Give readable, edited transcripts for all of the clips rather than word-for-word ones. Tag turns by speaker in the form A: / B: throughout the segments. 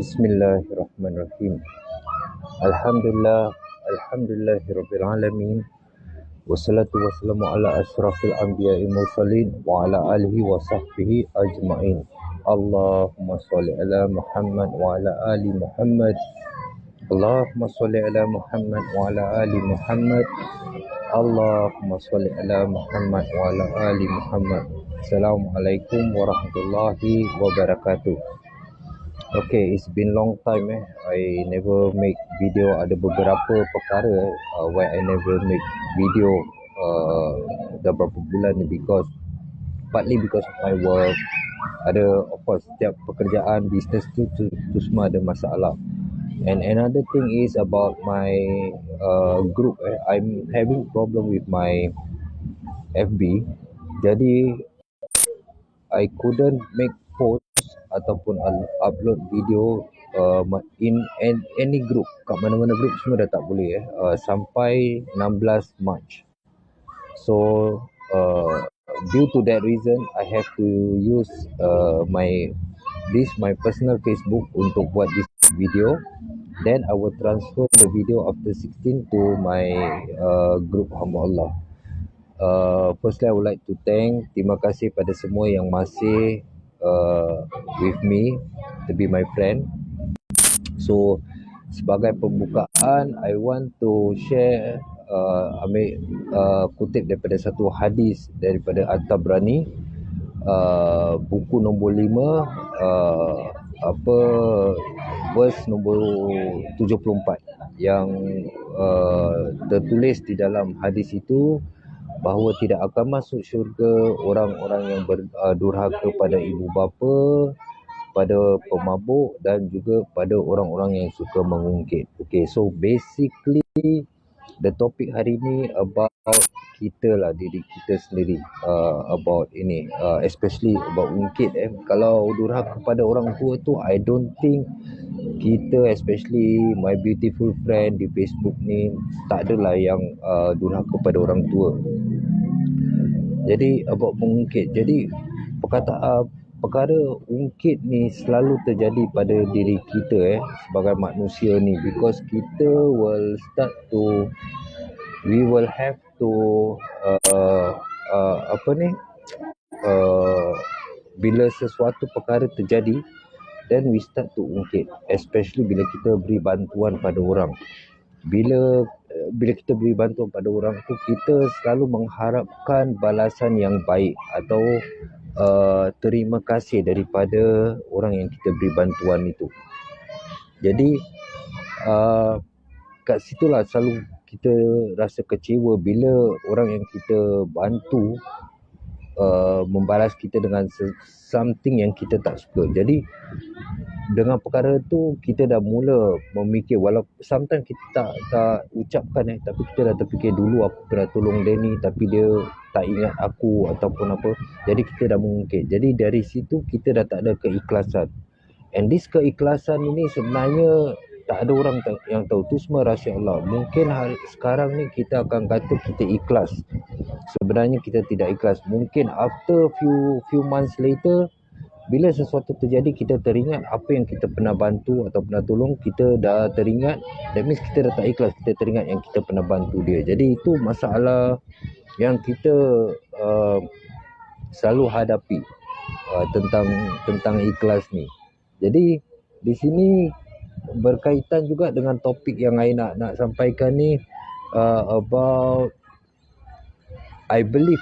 A: Bismillahirrahmanirrahim. Alhamdulillah, alhamdulillahirabbil alamin. Wassalatu wassalamu ala asyrafil anbiya'i mursalin wa ala alihi wa sahbihi ajma'in. Allahumma sholli ala Muhammad wa ala ali Muhammad. Allahumma sholli ala Muhammad wa ala ali Muhammad. Allahumma sholli ala Muhammad wa ala ali Muhammad. Assalamualaikum warahmatullahi wabarakatuh. Okay, it's been long time I never make video. Ada beberapa perkara why I never make video dah berapa bulan ni, because partly because of my work. Ada, of course, setiap pekerjaan bisnes tu semua ada masalah. And another thing is about my group. I'm having problem with my FB. Jadi I couldn't make post ataupun upload video in any group, kat mana-mana group semua dah tak boleh sampai 16 March. So due to that reason, I have to use my personal Facebook untuk buat this video. Then I will transfer the video after 16 to my group hamba Allah. Firstly, I would like to terima kasih pada semua yang masih with me to be my friend. So sebagai pembukaan, I want to share kutip daripada satu hadis daripada At-Tabrani, buku nombor 5, verse nombor 74, yang tertulis di dalam hadis itu bahawa tidak akan masuk syurga orang-orang yang berdurhaka pada ibu bapa, pada pemabuk, dan juga pada orang-orang yang suka mengungkit. Okay, so basically the topic hari ni about kita lah, diri kita sendiri, about ini, especially about ungkit. Kalau durhaka kepada orang tua tu, I don't think kita, especially my beautiful friend di Facebook ni, tak adalah yang durhaka pada orang tua. Jadi about mengungkit, jadi perkara ungkit ni selalu terjadi pada diri kita sebagai manusia ni, because kita we will have to bila sesuatu perkara terjadi, then we start to ungkit, especially bila kita beri bantuan pada orang. Bila kita beri bantuan pada orang tu, kita selalu mengharapkan balasan yang baik atau terima kasih daripada orang yang kita beri bantuan itu. Jadi kat situlah selalu kita rasa kecewa bila orang yang kita bantu membalas kita dengan something yang kita tak suka. Jadi dengan perkara tu kita dah mula memikir, walaupun sometimes kita tak ucapkan tapi kita dah terfikir, dulu aku pernah tolong dia ni tapi dia tak ingat aku ataupun apa. Jadi kita dah mengungkit. Jadi dari situ kita dah tak ada keikhlasan. And this keikhlasan ini sebenarnya tak ada orang yang tahu. Tu semua rahsia Allah. Mungkin sekarang ni kita akan kata kita ikhlas, sebenarnya kita tidak ikhlas. Mungkin after few months later, bila sesuatu terjadi, kita teringat apa yang kita pernah bantu atau pernah tolong, kita dah teringat. That means kita dah tak ikhlas, kita teringat yang kita pernah bantu dia. Jadi itu masalah yang kita selalu hadapi tentang ikhlas ni. Jadi di sini berkaitan juga dengan topik yang saya nak sampaikan ni, about, I believe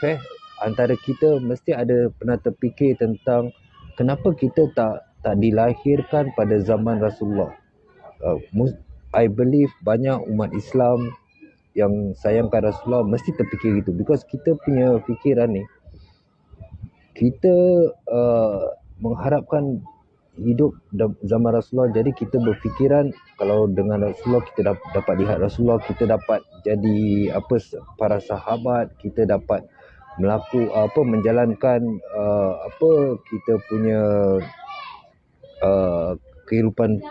A: antara kita mesti ada pernah terfikir tentang kenapa kita tak dilahirkan pada zaman Rasulullah. I believe banyak umat Islam yang sayangkan Rasulullah mesti terfikir gitu, because kita punya fikiran ni, kita mengharapkan hidup zaman Rasulullah. Jadi kita berfikiran kalau dengan Rasulullah kita dapat lihat Rasulullah, kita dapat jadi para sahabat, kita dapat menjalankan kita punya kehidupan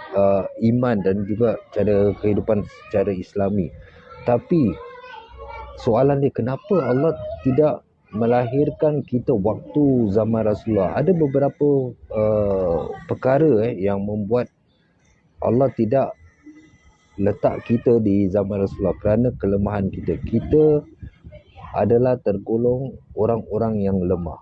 A: iman dan juga cara kehidupan secara Islami. Tapi soalan dia, kenapa Allah tidak melahirkan kita waktu zaman Rasulullah. Ada beberapa perkara yang membuat Allah tidak letak kita di zaman Rasulullah kerana kelemahan kita. Kita adalah tergolong orang-orang yang lemah.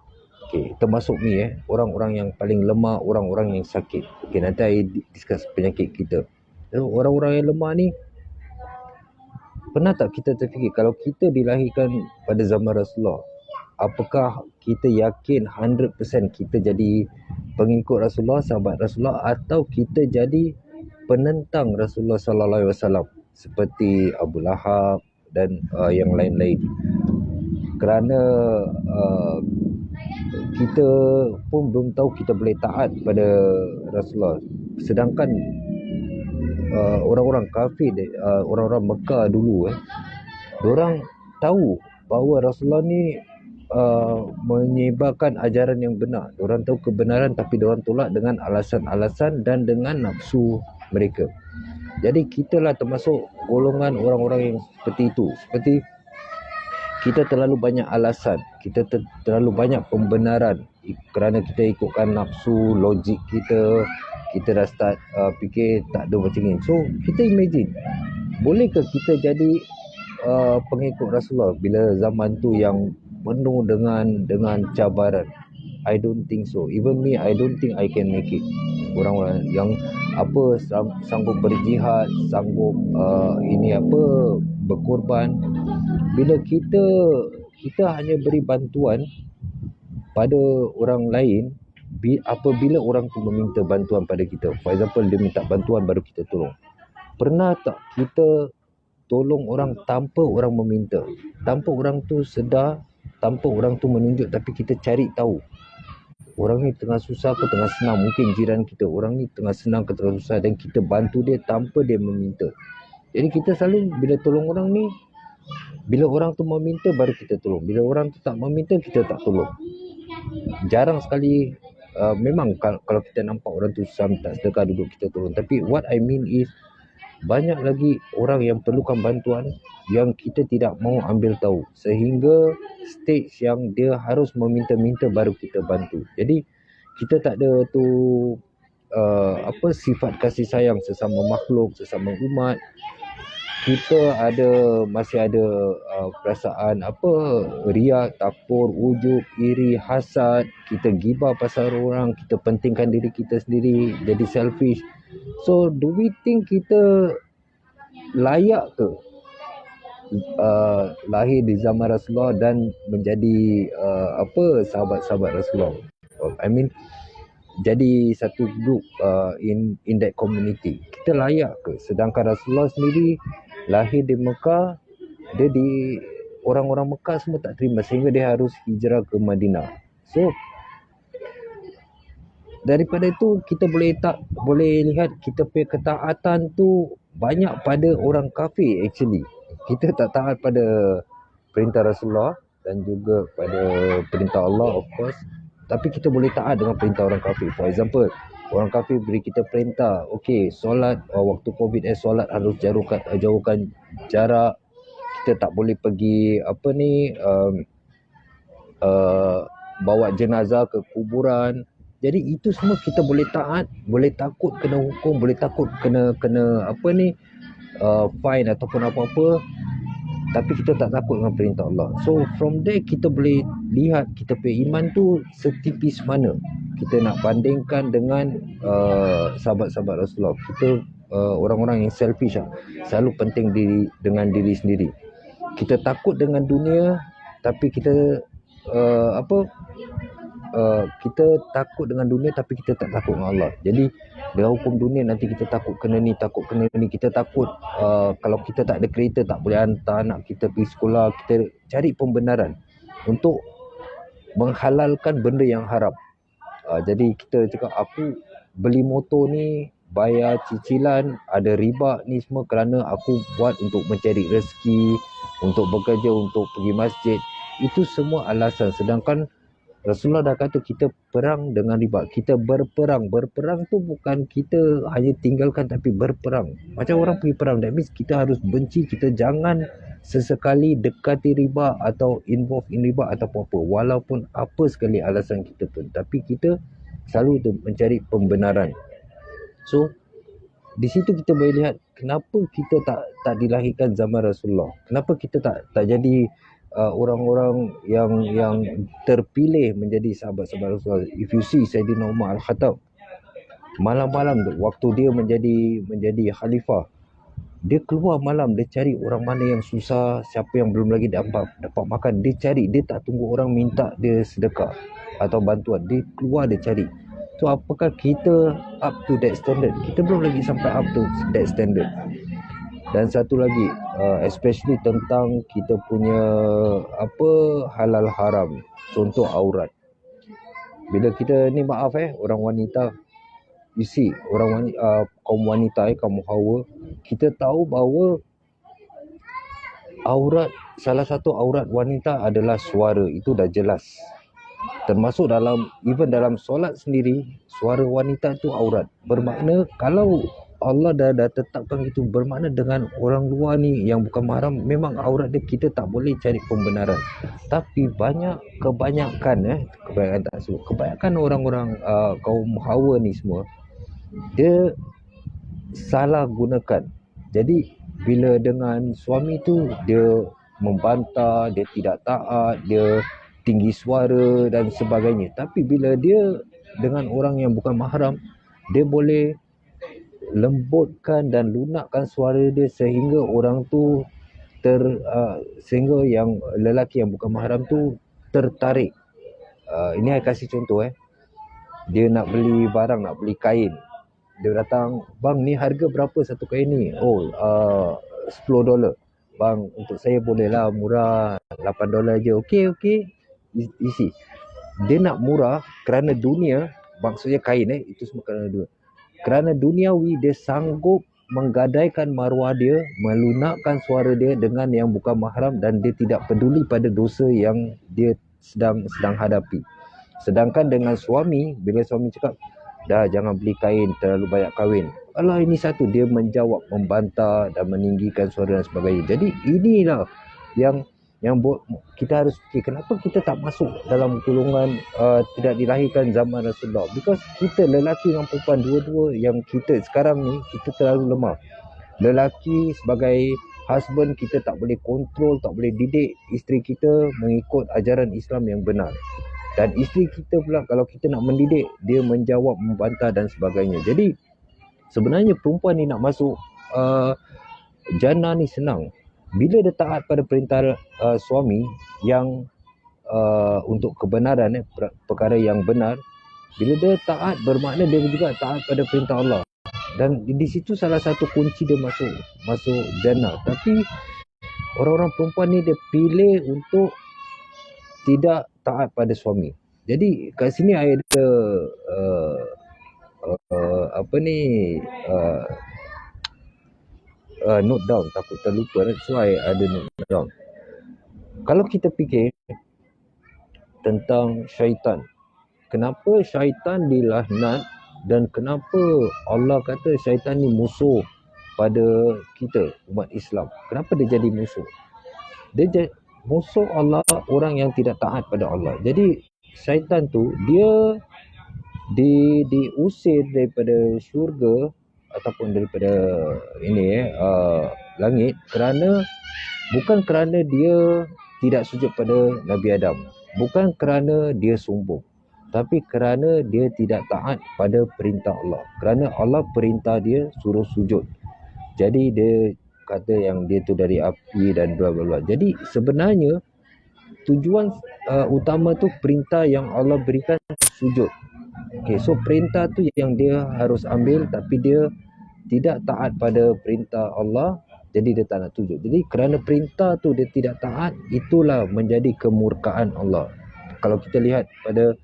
A: Okey, termasuk ni orang-orang yang paling lemah, orang-orang yang sakit. Okey, nanti saya discuss penyakit kita. Orang-orang yang lemah ni, pernah tak kita terfikir kalau kita dilahirkan pada zaman Rasulullah, apakah kita yakin 100% kita jadi pengikut Rasulullah, sahabat Rasulullah, atau kita jadi penentang Rasulullah sallallahu alaihi wasallam seperti Abu Lahab dan yang lain-lain. Kerana kita pun belum tahu kita boleh taat pada Rasulullah. Sedangkan orang-orang kafir, orang-orang Mekah dulu, diorang tahu bahawa Rasulullah ni menyebarkan ajaran yang benar. Diorang tahu kebenaran tapi diorang tolak dengan alasan-alasan dan dengan nafsu mereka. Jadi kita lah termasuk golongan orang-orang yang seperti itu. Seperti kita terlalu banyak alasan, kita terlalu banyak pembenaran kerana kita ikutkan nafsu, logik kita dah start fikir tak ada macam ni. So kita imagine, bolehkah kita jadi pengikut Rasulullah bila zaman tu yang penuh dengan cabaran? I don't think so. Even me, I don't think I can make it. Orang-orang yang sanggup berjihad, sanggup berkorban. Bila kita hanya beri bantuan pada orang lain apabila orang tu meminta bantuan pada kita. For example, dia minta bantuan baru kita tolong. Pernah tak kita tolong orang tanpa orang meminta, tanpa orang tu sedar, tanpa orang tu menunjuk, tapi kita cari tahu orang ni tengah susah ke tengah senang? Mungkin jiran kita, orang ni tengah senang ke tengah susah, dan kita bantu dia tanpa dia meminta. Jadi kita selalu bila tolong orang ni, bila orang tu meminta baru kita tolong. Bila orang tu tak meminta, kita tak tolong. Jarang sekali, memang kalau kita nampak orang tu susah tak sedekah, duduk kita tolong. Tapi what I mean is, banyak lagi orang yang perlukan bantuan yang kita tidak mahu ambil tahu, sehingga stage yang dia harus meminta-minta baru kita bantu. Jadi kita tak ada tu sifat kasih sayang sesama makhluk, sesama umat. Kita masih ada perasaan riak, takbur, ujub, iri, hasad. Kita gibah pasal orang, kita pentingkan diri kita sendiri, jadi selfish. So do we think kita layak ke lahir di zaman Rasulullah dan menjadi sahabat-sahabat Rasulullah? I mean, jadi satu group in that community. Kita layak ke? Sedangkan Rasulullah sendiri lahir di Mekah, dia di orang-orang Mekah semua tak terima sehingga dia harus hijrah ke Madinah. So daripada itu kita boleh lihat kita punya ketaatan tu banyak pada orang kafir actually. Kita tak taat pada perintah Rasulullah dan juga pada perintah Allah, of course. Tapi kita boleh taat dengan perintah orang kafir. For example, orang kafir beri kita perintah, okey, solat waktu COVID solat harus jauhkan jarak. Kita tak boleh pergi bawa jenazah ke kuburan. Jadi itu semua kita boleh taat, boleh takut kena hukum, boleh takut kena fine ataupun apa-apa, tapi kita tak takut dengan perintah Allah. So from there kita boleh lihat kita punya iman tu setipis mana. Kita nak bandingkan dengan sahabat-sahabat Rasulullah. Kita orang-orang yang selfish selalu penting dengan diri sendiri. Kita takut dengan dunia, tapi kita kita takut dengan dunia tapi kita tak takut dengan Allah. Jadi dengan hukum dunia nanti kita takut kena ni, kita takut kalau kita tak ada kereta tak boleh hantar anak kita pergi sekolah. Kita cari pembenaran untuk menghalalkan benda yang haram. Jadi kita cakap, aku beli motor ni bayar cicilan, ada riba ni semua kerana aku buat untuk mencari rezeki, untuk bekerja, untuk pergi masjid. Itu semua alasan. Sedangkan Rasulullah dah kata kita perang dengan riba. Kita berperang. Berperang tu bukan kita hanya tinggalkan, tapi berperang. Macam orang pergi perang. That means kita harus benci. Kita jangan sesekali dekati riba atau involve in riba atau apa-apa. Walaupun apa sekali alasan kita pun. Tapi kita selalu mencari pembenaran. So, di situ kita boleh lihat kenapa kita tak dilahirkan zaman Rasulullah. Kenapa kita tak jadi orang-orang yang terpilih menjadi sahabat-sahabat Rasulullah. If you see Sayyidina Umar Al-Khattab, malam-malam tu, waktu dia menjadi khalifah, dia keluar malam, dia cari orang mana yang susah, siapa yang belum lagi dapat makan, dia cari. Dia tak tunggu orang minta dia sedekah atau bantuan, dia keluar, dia cari. So apakah kita up to that standard? Kita belum lagi sampai up to that standard. Dan satu lagi, especially tentang kita punya halal haram, contoh aurat. Bila kita ni orang wanita, you see, kaum wanita, kaum Hawa, kita tahu bahawa salah satu aurat wanita adalah suara. Itu dah jelas. Termasuk even dalam solat sendiri, suara wanita itu aurat. Bermakna kalau Allah dah tetapkan itu, bermakna dengan orang luar ni yang bukan mahram, memang aurat dia, kita tak boleh cari pembenaran. Tapi kebanyakan orang-orang kaum Hawa ni semua, dia salah gunakan. Jadi bila dengan suami tu, dia membantah, dia tidak taat, dia tinggi suara dan sebagainya. Tapi bila dia dengan orang yang bukan mahram, dia boleh lembutkan dan lunakkan suara dia sehingga orang tu sehingga yang lelaki yang bukan mahram tu tertarik. Ini saya kasih contoh. Dia nak beli barang, nak beli kain. Dia datang, bang, ni harga berapa satu kain ni? Oh, $10. Bang, untuk saya boleh lah murah, $8 je. Okey. Isi. Dia nak murah kerana dunia, maksudnya kain, itu semua kerana dunia. Kerana duniawi, dia sanggup menggadaikan maruah dia, melunakkan suara dia dengan yang bukan mahram, dan dia tidak peduli pada dosa yang dia sedang hadapi. Sedangkan dengan suami, bila suami cakap, dah jangan beli kain, terlalu banyak kahwin, alah ini satu, dia menjawab, membantah dan meninggikan suara dan sebagainya. Jadi inilah yang kita harus fikir, kenapa kita tak masuk dalam golongan tidak dilahirkan zaman Rasulullah. Because kita lelaki dan perempuan dua-dua yang kita sekarang ni, kita terlalu lemah. Lelaki sebagai husband, kita tak boleh kontrol, tak boleh didik isteri kita mengikut ajaran Islam yang benar. Dan isteri kita pula, kalau kita nak mendidik, dia menjawab, membantah dan sebagainya. Jadi sebenarnya perempuan ni nak masuk jannah ni senang. Bila dia taat pada perintah suami yang untuk kebenaran, perkara yang benar, bila dia taat, bermakna dia juga taat pada perintah Allah. Dan di situ salah satu kunci dia masuk jannah. Tapi orang-orang perempuan ni dia pilih untuk tidak taat pada suami. Jadi kat sini ada note down, takut terlupa, so I ada note down. Kalau kita fikir tentang syaitan, kenapa syaitan dilaknat dan kenapa Allah kata syaitan ni musuh pada kita umat Islam? Kenapa dia jadi musuh? Dia jadi musuh Allah, orang yang tidak taat pada Allah. Jadi syaitan tu dia diusir daripada syurga ataupun daripada langit, bukan kerana dia tidak sujud pada Nabi Adam, bukan kerana dia sombong, tapi kerana dia tidak taat pada perintah Allah. Kerana Allah perintah dia suruh sujud, jadi dia kata yang dia tu dari api dan bla bla bla. Jadi sebenarnya tujuan utama tu perintah yang Allah berikan, sujud. Okay, so perintah tu yang dia harus ambil, tapi dia tidak taat pada perintah Allah, jadi dia tak nak sujud. Jadi kerana perintah tu dia tidak taat, itulah menjadi kemurkaan Allah. Kalau kita lihat pada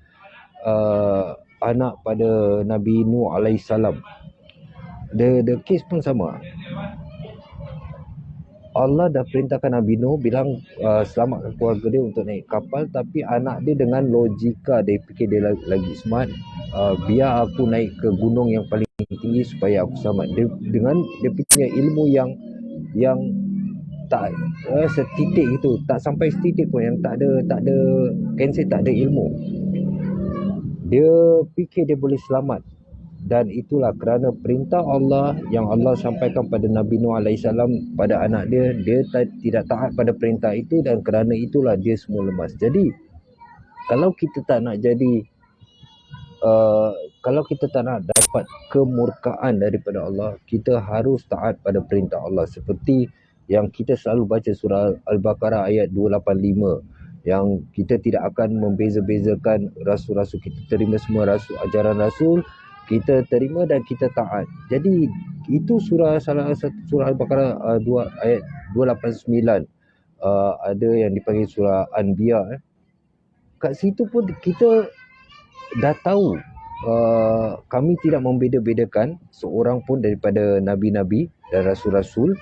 A: anak pada Nabi Nuh alaihissalam, the case pun sama. Allah dah perintahkan Nabi Nuh bilang selamatkan keluarga dia untuk naik kapal, tapi anak dia dengan logika dia fikir dia lagi smart, biar aku naik ke gunung yang paling tinggi supaya aku selamat. Dia dengan dia punya ilmu yang tak setitik itu, tak sampai setitik pun, yang tak ada cancel, tak ada ilmu. Dia fikir dia boleh selamat. Dan itulah kerana perintah Allah yang Allah sampaikan pada Nabi Nuh AS pada anak dia, dia tidak taat pada perintah itu, dan kerana itulah dia semua lemas. Jadi kalau kita tak nak jadi kalau kita tak nak dapat kemurkaan daripada Allah, kita harus taat pada perintah Allah. Seperti yang kita selalu baca surah Al-Baqarah ayat 285, yang kita tidak akan membeza-bezakan rasul-rasul. Kita terima semua rasul, ajaran rasul kita terima dan kita taat. Jadi itu salah satu surah Al-Baqarah 2 ayat 289. Ada yang dipanggil surah Anbiya. Kat situ pun kita dah tahu, kami tidak membeza-bedakan seorang pun daripada nabi-nabi dan rasul-rasul,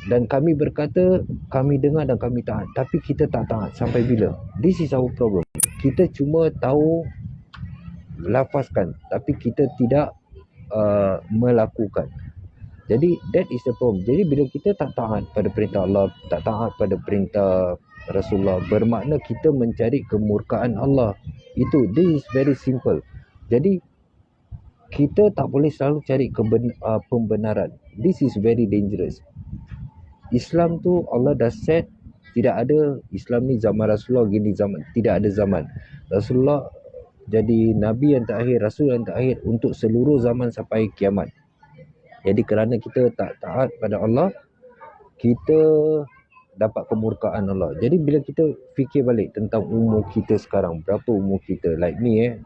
A: dan kami berkata kami dengar dan kami taat, tapi kita tak taat. Sampai bila? This is our problem. Kita cuma tahu lafazkan, tapi kita tidak melakukan. Jadi that is the problem. Jadi bila kita tak taat pada perintah Allah, tak taat pada perintah Rasulullah, bermakna kita mencari kemurkaan Allah. Itu, this is very simple. Jadi kita tak boleh selalu cari pembenaran. This is very dangerous. Islam tu Allah dah set, tidak ada Islam ni zaman Rasulullah gini, zaman tidak ada zaman. Rasulullah jadi Nabi yang terakhir, Rasul yang terakhir untuk seluruh zaman sampai kiamat. Jadi kerana kita tak taat pada Allah, kita dapat kemurkaan Allah. Jadi bila kita fikir balik tentang umur kita sekarang, berapa umur kita? Like me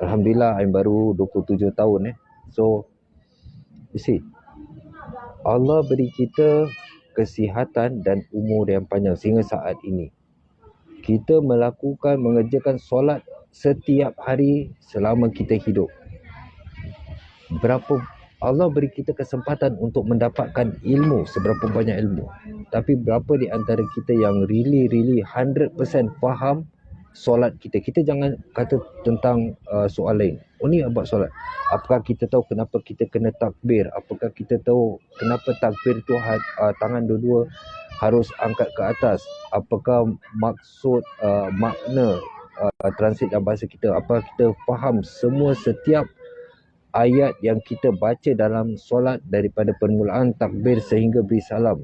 A: Alhamdulillah, I'm baru 27 tahun So, you see, Allah beri kita kesihatan dan umur yang panjang sehingga saat ini. Kita mengerjakan solat setiap hari selama kita hidup. Allah beri kita kesempatan untuk mendapatkan ilmu, seberapa banyak ilmu. Tapi berapa di antara kita yang really 100% faham solat kita? Kita jangan kata tentang soal lain. Ini about solat. Apakah kita tahu kenapa kita kena takbir? Apakah kita tahu kenapa takbir tu tangan dua-dua harus angkat ke atas? Apakah maksud makna translate dalam bahasa kita? Apakah kita faham semua setiap ayat yang kita baca dalam solat daripada permulaan takbir sehingga beri salam?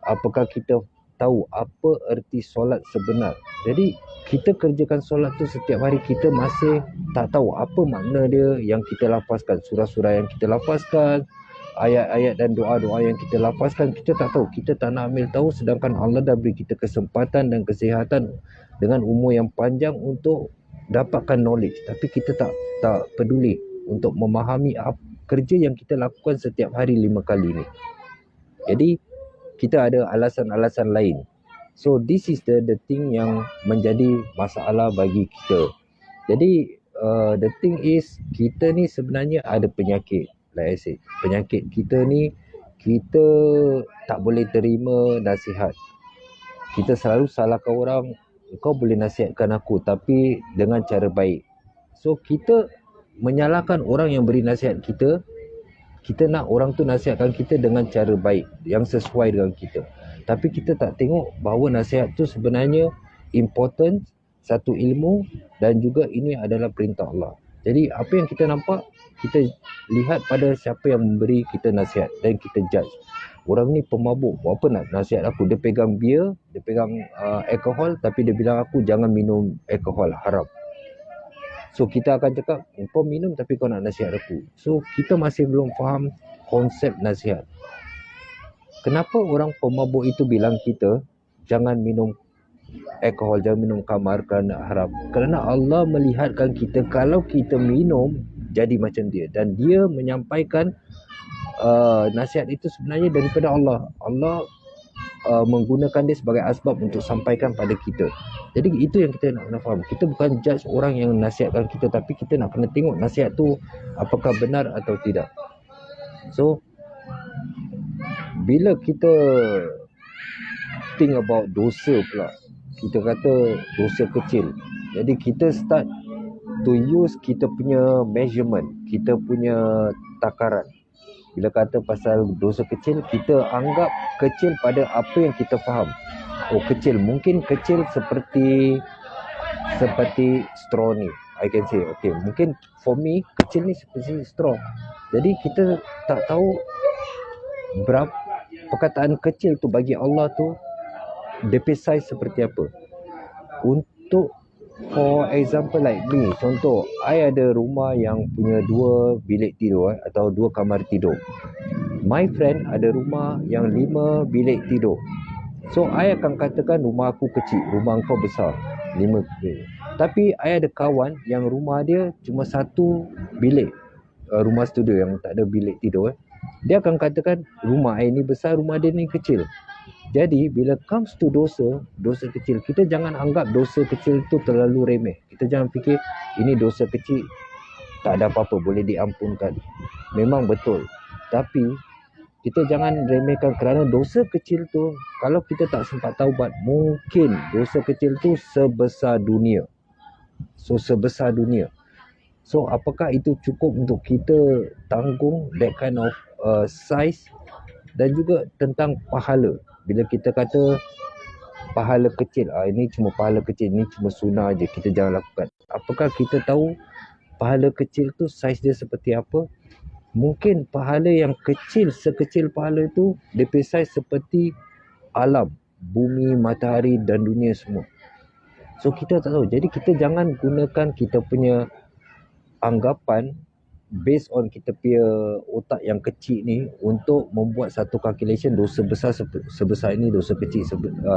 A: Apakah kita tahu apa erti solat sebenar? Jadi kita kerjakan solat tu setiap hari, kita masih tak tahu apa makna dia yang kita lafazkan, surah-surah yang kita lafazkan, ayat-ayat dan doa-doa yang kita lafazkan, kita tak tahu. Kita tak nak ambil tahu, sedangkan Allah dah beri kita kesempatan dan kesihatan dengan umur yang panjang untuk dapatkan knowledge, tapi kita tak peduli untuk memahami kerja yang kita lakukan setiap hari 5 kali ni. Jadi kita ada alasan-alasan lain. So this is the thing yang menjadi masalah bagi kita. Jadi the thing is, kita ni sebenarnya ada penyakit. Like I said, penyakit kita ni, kita tak boleh terima nasihat. Kita selalu salahkan orang, kau boleh nasihatkan aku tapi dengan cara baik. So kita menyalahkan orang yang beri nasihat kita. Kita nak orang tu nasihatkan kita dengan cara baik, yang sesuai dengan kita. Tapi kita tak tengok bahawa nasihat tu sebenarnya important, satu ilmu, dan juga ini adalah perintah Allah. Jadi apa yang kita nampak, kita lihat pada siapa yang memberi kita nasihat dan kita judge. Orang ni pemabuk, buat apa nak nasihat aku? Dia pegang beer, dia pegang alkohol, tapi dia bilang aku jangan minum alkohol, haram. So kita akan cakap, kau minum tapi kau nak nasihat aku. So kita masih belum faham konsep nasihat. Kenapa orang pemabuk itu bilang kita jangan minum alkohol, jangan minum khamar kerana haram? Kerana Allah melihatkan kita, kalau kita minum jadi macam dia, dan dia menyampaikan nasihat itu sebenarnya daripada Allah. Allah menggunakan dia sebagai asbab untuk sampaikan pada kita. Jadi itu yang kita nak faham. Kita bukan judge orang yang nasihatkan kita, tapi kita nak kena tengok nasihat tu apakah benar atau tidak. So bila kita think about dosa pula, kita kata dosa kecil, jadi kita start to use kita punya measurement, kita punya takaran. Bila kata pasal dosa kecil, kita anggap kecil pada apa yang kita faham. Oh, kecil, mungkin kecil seperti straw ni, I can say, okay, mungkin for me kecil ni seperti straw. Jadi kita tak tahu berapa perkataan kecil tu bagi Allah tu DP size seperti apa. Untuk for example like me, contoh I ada rumah yang punya 2 bilik tidur atau 2 kamar tidur. My friend ada rumah yang 5 bilik tidur. So I akan katakan rumah aku kecil, rumah kau besar, 5 bilik. Tapi I ada kawan yang rumah dia cuma 1 bilik, rumah studio yang tak ada bilik tidur. Dia akan katakan rumah I ni besar, rumah dia ni kecil. Jadi bila comes to dosa kecil, kita jangan anggap dosa kecil tu terlalu remeh. Kita jangan fikir ini dosa kecil, tak ada apa-apa, boleh diampunkan. Memang betul. Tapi kita jangan remehkan, kerana dosa kecil tu kalau kita tak sempat taubat, mungkin dosa kecil tu sebesar dunia. So apakah itu cukup untuk kita tanggung that kind of size? Dan juga tentang pahala. Bila kita kata pahala kecil, ini cuma pahala kecil, ini cuma sunnah je, kita jangan lakukan. Apakah kita tahu pahala kecil tu saiz dia seperti apa? Mungkin pahala yang kecil, sekecil pahala tu, dia saiz seperti alam, bumi, matahari dan dunia semua. So kita tak tahu. Jadi kita jangan gunakan kita punya anggapan based on kita punya otak yang kecil ni untuk membuat satu calculation dosa besar sebesar ini, dosa kecil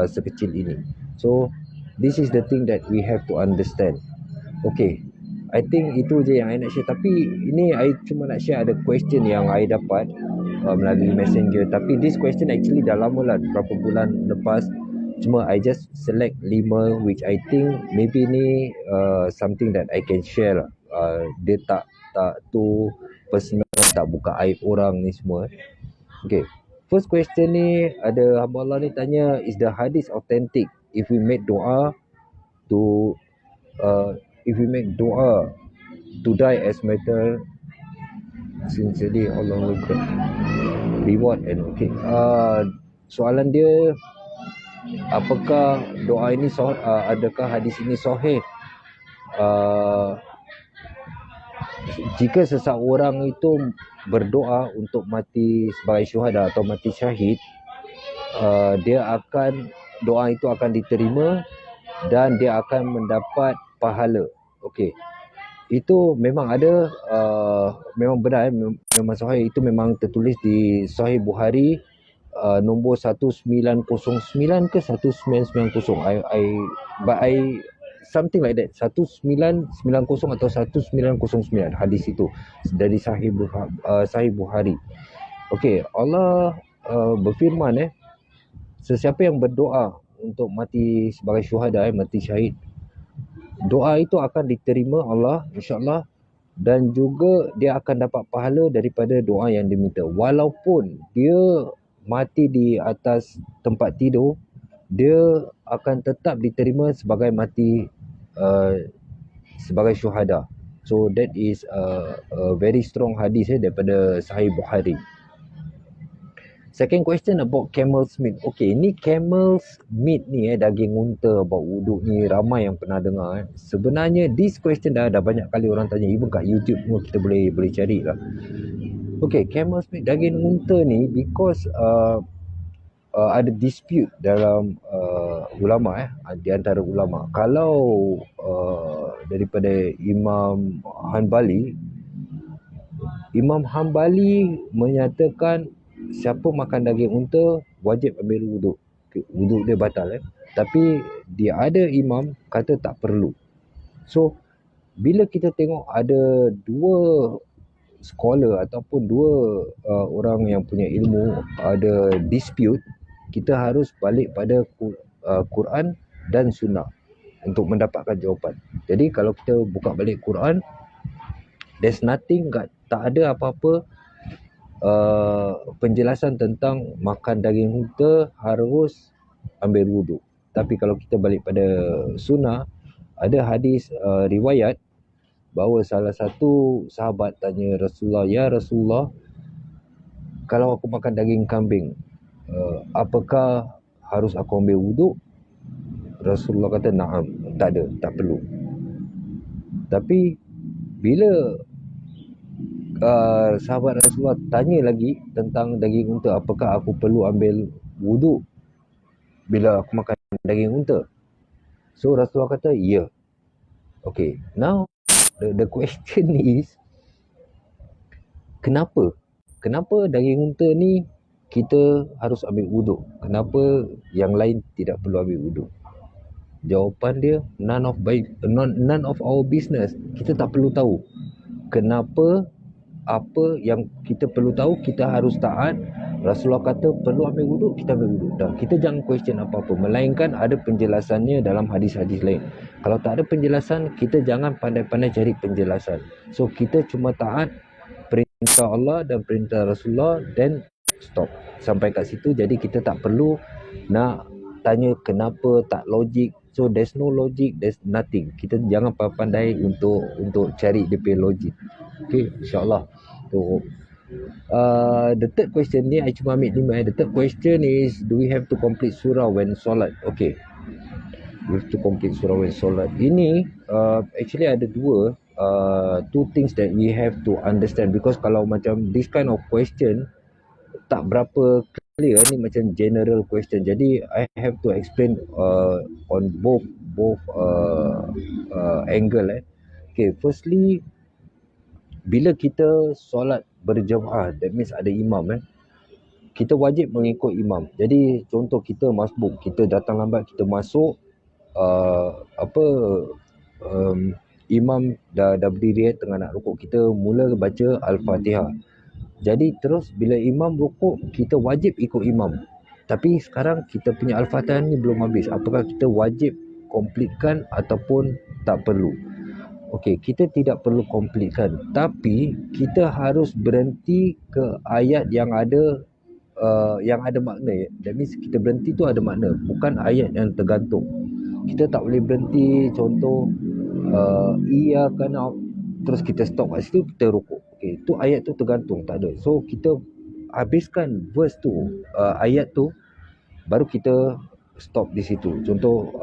A: sekecil ini. So this is the thing that we have to understand. Okay, I think itu je yang I nak share. Tapi ini I cuma nak share ada question yang I dapat melalui messenger. Tapi this question actually dah lama lah, berapa bulan lepas. Cuma I just select 5 which I think maybe ni something that I can share lah. Dia tak tu personal, tak buka aib orang ni semua. Okay, first question ni ada hamba Allah ni tanya, is the hadith authentic if we make doa to die as matter sincerely, Allah will reward and okay. Soalan dia, apakah doa ini adakah hadis ini sahih? Jika seseorang itu berdoa untuk mati sebagai syuhada atau mati syahid, doa itu akan diterima dan dia akan mendapat pahala. Okey. Itu memang ada, memang benar, memang sahih. Itu memang tertulis di Sahih Bukhari, nombor 1909 ke 1990. I something like that, 1990 atau 1909 hadis itu dari Sahih Bukhari. Okey, Allah berfirman sesiapa yang berdoa untuk mati sebagai syuhada, mati syahid, doa itu akan diterima Allah insya-Allah, dan juga dia akan dapat pahala daripada doa yang diminta. Walaupun dia mati di atas tempat tidur, dia akan tetap diterima sebagai mati sebagai syuhada. So that is a very strong hadis daripada Sahih Bukhari. Second question about camel's meat. Okay, ni camel's meat ni daging unta buat wuduk ni ramai yang pernah dengar. Sebenarnya this question dah banyak kali orang tanya, even kat YouTube pun kita boleh cari lah. Okay, camel's meat, daging unta ni, because ada dispute dalam ulama di antara ulama. Kalau daripada Imam Hanbali menyatakan siapa makan daging unta wajib ambil wuduk. Wuduk dia batal. Tapi dia ada imam kata tak perlu. So bila kita tengok ada dua scholar ataupun dua orang yang punya ilmu ada dispute, kita harus balik pada Quran dan sunnah untuk mendapatkan jawapan. Jadi kalau kita buka balik Quran, there's nothing, tak ada apa-apa penjelasan tentang makan daging unta harus ambil wuduk. Tapi kalau kita balik pada sunnah, ada hadis riwayat bahawa salah satu sahabat tanya Rasulullah, "Ya Rasulullah, kalau aku makan daging kambing, apakah harus aku ambil wuduk?" Rasulullah kata, "Na'am, tak ada, tak perlu." Tapi bila sahabat Rasulullah tanya lagi tentang daging unta, apakah aku perlu ambil wuduk bila aku makan daging unta? So Rasulullah kata, ya. Okay, now the question is, kenapa? Kenapa daging unta ni kita harus ambil wuduk? Kenapa yang lain tidak perlu ambil wuduk? Jawapan dia, none of our business. Kita tak perlu tahu. Kenapa? Apa yang kita perlu tahu, kita harus taat. Rasulullah kata perlu ambil wuduk, kita ambil wuduk. Dah, kita jangan question apa-apa, melainkan ada penjelasannya dalam hadis-hadis lain. Kalau tak ada penjelasan, kita jangan pandai-pandai cari penjelasan. So kita cuma taat perintah Allah dan perintah Rasulullah, then stop sampai kat situ. Jadi kita tak perlu nak tanya kenapa, tak logik. So there's no logic, there's nothing. Kita jangan pandai untuk cari dia punya logik. Okay, insyaAllah. So, the third question ni, I cuma ambil 5. The third question is, do we have to complete surah when solat? Okay, we have to complete surah when solat. Ini actually ada two things that we have to understand. Because kalau macam this kind of question tak berapa clear, ni macam general question. Jadi I have to explain on both angle. Okay, firstly, bila kita solat berjemaah, that means ada imam, kita wajib mengikut imam. Jadi contoh kita masbuk, kita datang lambat, kita masuk, imam dah berdiri tengah nak rukuk, kita mula baca Al-Fatihah. Jadi terus bila imam rukuk, kita wajib ikut imam. Tapi sekarang kita punya Al-Fatihah ni belum habis. Apakah kita wajib completekan ataupun tak perlu? Okey, kita tidak perlu completekan, tapi kita harus berhenti ke ayat yang ada makna. That means kita berhenti tu ada makna, bukan ayat yang tergantung. Kita tak boleh berhenti, contoh iyyaka terus kita stop kat situ, kita rukuk. Okey, tu ayat tu tergantung, tak ada. So kita habiskan verse tu, ayat tu, baru kita stop di situ. Contoh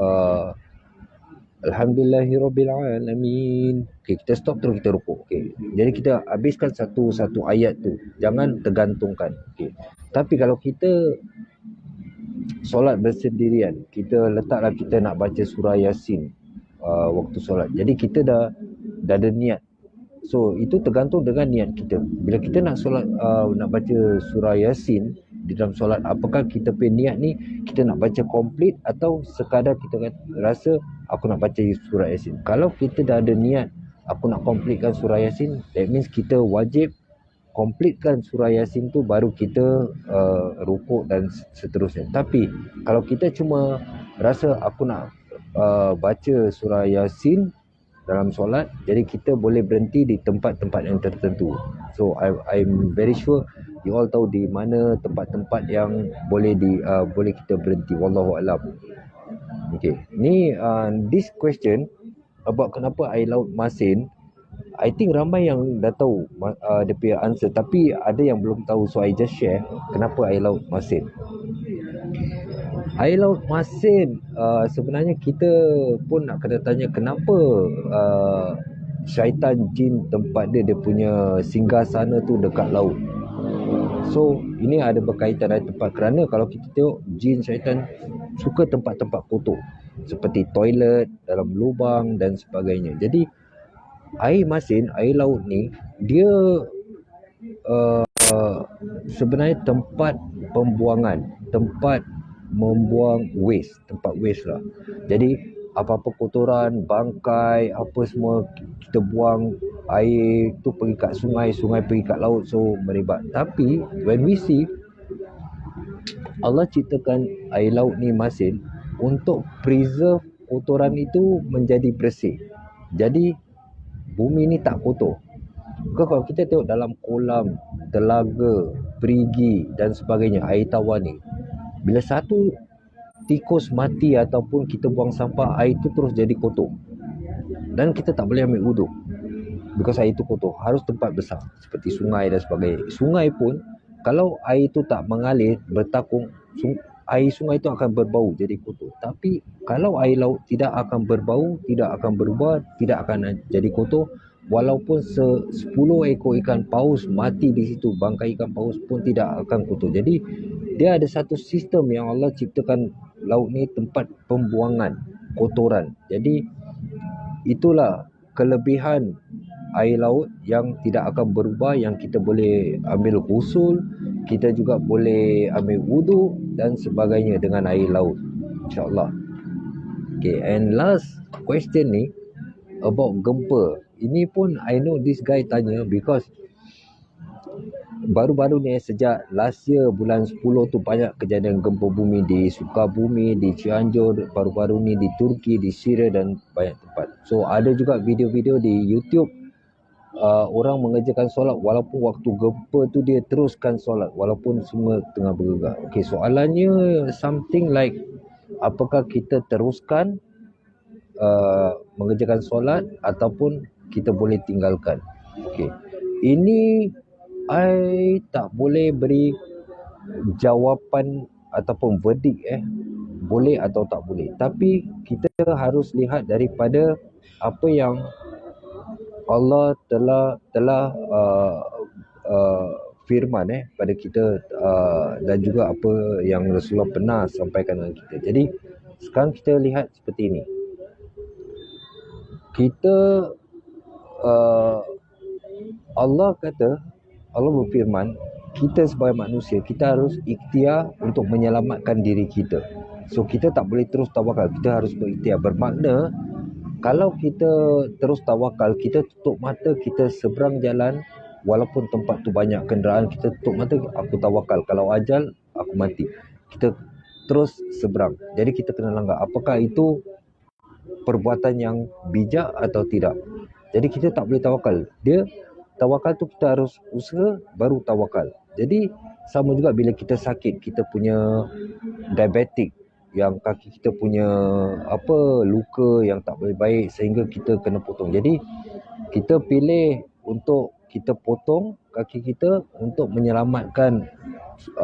A: Alhamdulillahirrabbilalamin. Okay, kita stop terus kita rukuk. Okay, jadi kita habiskan satu ayat tu. Jangan tergantungkan. Okay. Tapi kalau kita solat bersendirian, kita letaklah kita nak baca surah Yasin waktu solat. Jadi kita dah ada niat. So itu tergantung dengan niat kita. Bila kita nak solat, nak baca surah Yasin di dalam solat, apakah kita punya niat ni kita nak baca komplit atau sekadar kita rasa aku nak baca surah Yasin. Kalau kita dah ada niat aku nak komplitkan surah Yasin, that means kita wajib komplitkan surah Yasin tu, baru kita rukuk dan seterusnya. Tapi kalau kita cuma rasa aku nak baca surah Yasin dalam solat, jadi kita boleh berhenti di tempat-tempat yang tertentu. So I'm very sure you all tahu di mana tempat-tempat yang boleh kita berhenti. Wallahu alam. Okay, ni this question about kenapa air laut masin, I think ramai yang dah tahu dia punya answer, tapi ada yang belum tahu. So I just share kenapa air laut masin. Air laut masin, sebenarnya kita pun nak kena tanya kenapa syaitan jin tempat dia punya singgahsana tu dekat laut. So ini ada berkaitan dengan tempat, kerana kalau kita tengok jin syaitan suka tempat-tempat kotor seperti toilet, dalam lubang dan sebagainya. Jadi air masin, air laut ni, dia sebenarnya tempat pembuangan, tempat membuang waste, tempat waste lah. Jadi apa-apa kotoran, bangkai, apa semua kita buang, air tu pergi kat sungai, sungai pergi kat laut, so merebat. Tapi when we see, Allah ciptakan air laut ni masin untuk preserve kotoran itu menjadi bersih. Jadi bumi ni tak kotor. Kalau kita tengok dalam kolam, telaga, perigi dan sebagainya, air tawar ni. Bila satu tikus mati ataupun kita buang sampah, air tu terus jadi kotor. Dan kita tak boleh ambil wuduk because air tu kotor. Harus tempat besar seperti sungai dan sebagainya. Sungai pun kalau air tu tak mengalir, bertakung, air sungai tu akan berbau jadi kotor. Tapi kalau air laut tidak akan berbau, tidak akan berubah, tidak akan jadi kotor. Walaupun 10 ekor ikan paus mati di situ, bangkai ikan paus pun tidak akan kotor. Jadi dia ada satu sistem yang Allah ciptakan laut ni tempat pembuangan kotoran. Jadi itulah kelebihan air laut yang tidak akan berubah, yang kita boleh ambil ghusl, kita juga boleh ambil wuduk dan sebagainya dengan air laut, insyaAllah. Okay, and last question ni about gempa. Ini pun I know this guy tanya because baru-baru ni sejak last year bulan 10 tu banyak kejadian gempa bumi di Sukabumi, di Cianjur, baru-baru ni di Turki, di Syria dan banyak tempat. So ada juga video-video di YouTube orang mengerjakan solat walaupun waktu gempa tu dia teruskan solat walaupun semua tengah bergegar. Okay, soalannya something like apakah kita teruskan mengerjakan solat ataupun kita boleh tinggalkan. Okay, ini I tak boleh beri jawapan ataupun verdict boleh atau tak boleh. Tapi kita harus lihat daripada apa yang Allah telah firman pada kita dan juga apa yang Rasulullah pernah sampaikan kepada kita. Jadi sekarang kita lihat seperti ini. Kita Allah berfirman, kita sebagai manusia, kita harus ikhtiar untuk menyelamatkan diri kita. So kita tak boleh terus tawakal, kita harus berikhtiar. Bermakna kalau kita terus tawakal, kita tutup mata, kita seberang jalan, walaupun tempat tu banyak kenderaan, kita tutup mata, aku tawakal, kalau ajal aku mati, kita terus seberang. Jadi kita kena langgar. Apakah itu perbuatan yang bijak atau tidak? Jadi kita tak boleh tawakal. Tawakal tu kita harus usaha baru tawakal. Jadi sama juga bila kita sakit, kita punya diabetik, yang kaki kita punya luka yang tak boleh baik sehingga kita kena potong. Jadi kita pilih untuk kita potong kaki kita untuk menyelamatkan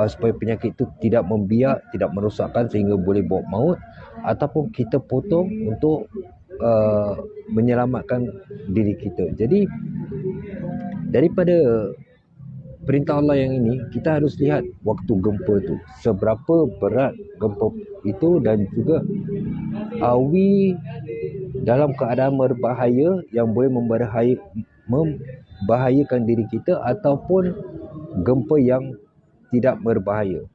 A: supaya penyakit itu tidak membiak, tidak merosakkan sehingga boleh bawa maut, ataupun kita potong untuk menyelamatkan diri kita. Jadi daripada perintah Allah yang ini, kita harus lihat waktu gempa tu, seberapa berat gempa itu, dan juga awi dalam keadaan berbahaya yang boleh membahayakan diri kita, ataupun gempa yang tidak berbahaya.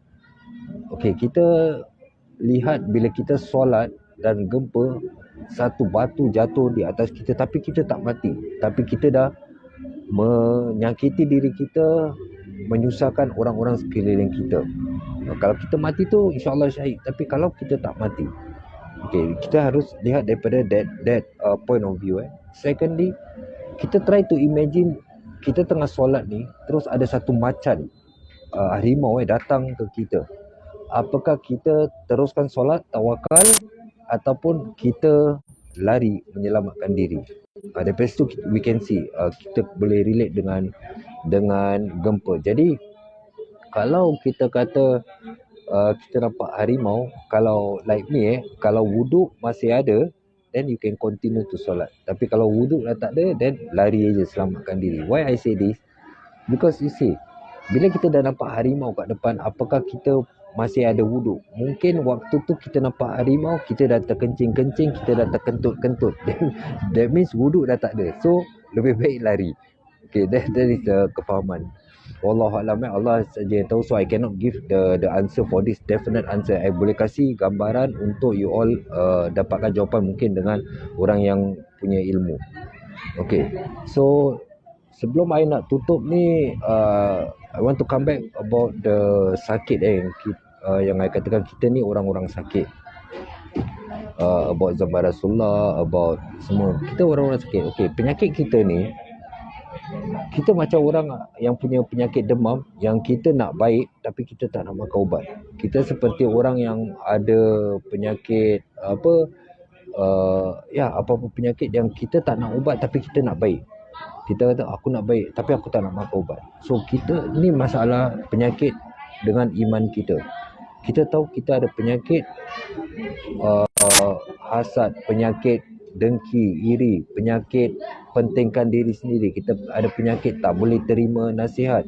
A: Okey, kita lihat bila kita solat dan gempa, satu batu jatuh di atas kita tapi kita tak mati, tapi kita dah menyakiti diri kita, menyusahkan orang-orang sekeliling kita. Kalau kita mati tu insya-Allah syahid, tapi kalau kita tak mati, okay, kita harus lihat daripada that point of view. Secondly, kita try to imagine kita tengah solat ni, terus ada satu macan harimau datang ke kita. Apakah kita teruskan solat tawakal ataupun kita lari menyelamatkan diri? Daripada situ we can see kita boleh relate dengan gempa. Jadi kalau kita kata kita nampak harimau, kalau like me kalau wuduk masih ada, then you can continue to solat. Tapi kalau wuduk dah tak ada, then lari aja, selamatkan diri. Why I say this? Because you see, bila kita dah nampak harimau kat depan, apakah kita masih ada wuduk? Mungkin waktu tu kita nampak harimau, kita dah terkencing-kencing, kita dah terkentut-kentut. That means wuduk dah tak ada. So lebih baik lari. Okay, that is the kefahaman. Wallahualam, Allah saja yang tahu. So I cannot give the answer for this definite answer. I boleh kasih gambaran untuk you all dapatkan jawapan mungkin dengan orang yang punya ilmu. Okay, so sebelum I nak tutup ni, I want to come back about the sakit yang I katakan kita ni orang-orang sakit. About zaman Rasulullah, about semua. Kita orang-orang sakit. Okay, penyakit kita ni Kita macam orang yang punya penyakit demam, yang kita nak baik tapi kita tak nak makan ubat. Kita seperti orang yang ada penyakit apa-apa penyakit yang kita tak nak ubat tapi kita nak baik. Kita kata aku nak baik tapi aku tak nak makan ubat. So kita ni masalah penyakit dengan iman kita. Kita tahu kita ada penyakit hasad, penyakit dengki, iri, penyakit pentingkan diri sendiri. Kita ada penyakit tak boleh terima nasihat.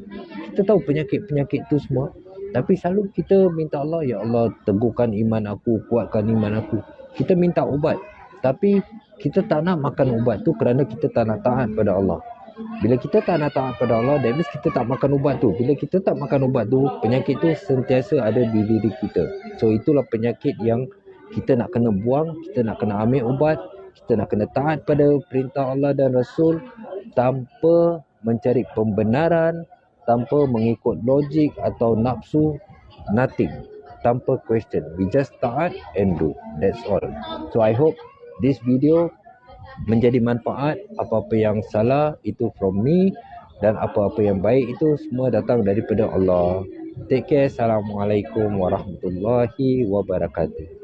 A: Kita tahu penyakit-penyakit tu semua, tapi selalu kita minta Allah, ya Allah teguhkan iman aku, kuatkan iman aku. Kita minta ubat, tapi kita tak nak makan ubat tu kerana kita tak nak taat pada Allah. Bila kita tak nak taat pada Allah, that means kita tak makan ubat tu. Bila kita tak makan ubat tu, penyakit tu sentiasa ada di diri kita. So itulah penyakit yang kita nak kena buang, kita nak kena ambil ubat, kita nak kena taat pada perintah Allah dan Rasul tanpa mencari pembenaran, tanpa mengikut logik atau nafsu, nothing, tanpa question. We just taat and do. That's all. So I hope this video menjadi manfaat. Apa-apa yang salah itu from me, dan apa-apa yang baik itu semua datang daripada Allah. Take care. Assalamualaikum warahmatullahi wabarakatuh.